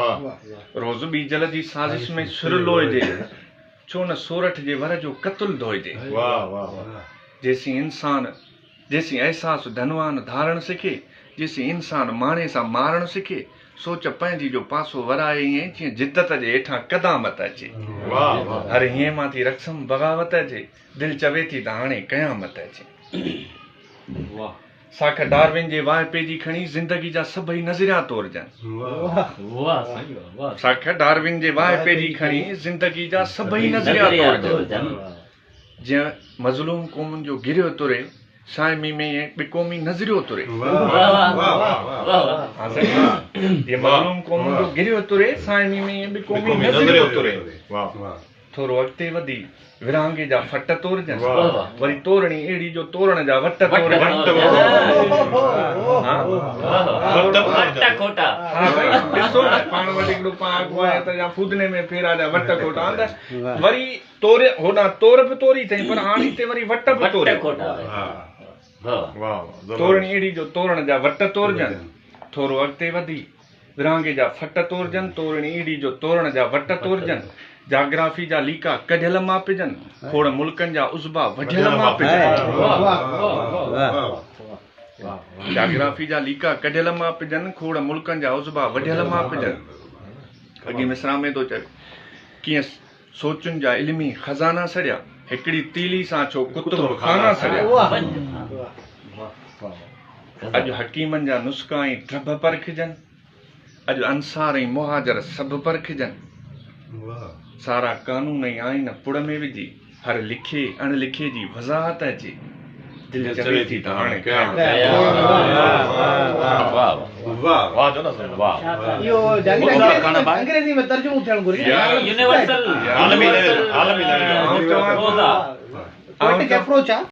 रोज़ बीजल जी साज़िश में सुर लोइजे, छो न सोरठ जे वर जो कतुल धोइजे। जेसी इंसान जेसी एहसास धनवान धारण सिखे, जेसी इंसान माणे सां मारण सिखे, सोच पंहिंजी जो पासो वराए ईअं जीअं जिद्दत जे हेठां क़दामत अचे। हर हीअं मां थी रक़्सम बग़ावत अचे, दिलि चवे थी त हाणे क़यामत अचे। साख डार्विन जे वाइपे जी खणी ज़िंदगी जा सभई नज़रिया तोड़जनि। साख डार्विन जे वाइपे जी खणी ज़िंदगी जा सभई नज़रिया तोड़जनि। जीअं मज़लूम क़ौमुनि जो गिरियो तुरे, साइमी में ॿिकोमी नज़रियो तुरे। ये मज़लूम क़ौमुनि जो गिरियो तुरे, साइमी में ॿिकोमी नज़रियो तुरे। थोरो अॻिते वधी विरहांगे जा फट तोड़जनि, वरी तोरणी अहिड़ी जो तोरण जा वट तोड़जनि। ॾिसो न पाण वटि हिकिड़ो पाण त या फूदने में फेरा जा वट कोटा वरी तोरे होॾां तोर बि तोरी अथई, पर हाणे हिते वरी वट बि तोरे। तोरणी अहिड़ी जो तोरण जा वट तोड़जनि। थोरो अॻिते वधी विरहांगे जा फट तोड़जनि, तोरणी अहिड़ी जो तोरण जा वट तोड़जनि। जाग्राफी जा लीका कढियल मापिजनि, खोड़ मुल्कनि जा उज़बा वढियल मापिजनि। जाग्राफी जा लीका कढियल मापिजनि, खोड़ मुल्कनि जा उज़बा वढियल मापिजनि। अॻे मिसरा में थो चए कीअं सोचुनि जा इल्मी खज़ाना सड़िया, हिकिड़ी तीली सां छो कुतुब खाना सड़िया। अॼु हकीमनि जा नुस्ख़ा ऐं ड्रब परखिजनि, अॼु अंसार ऐं मुहाजर सभु परखिजनि। सारा कानून ऐं आइन पुड़ में विझी, हर लिखे अणलिखे जी वज़ाहत अचे। दिलि चवे थी त हाणे अंग्रेजी में तर्जुमो थियणु घुरिजे। Universal What is approach?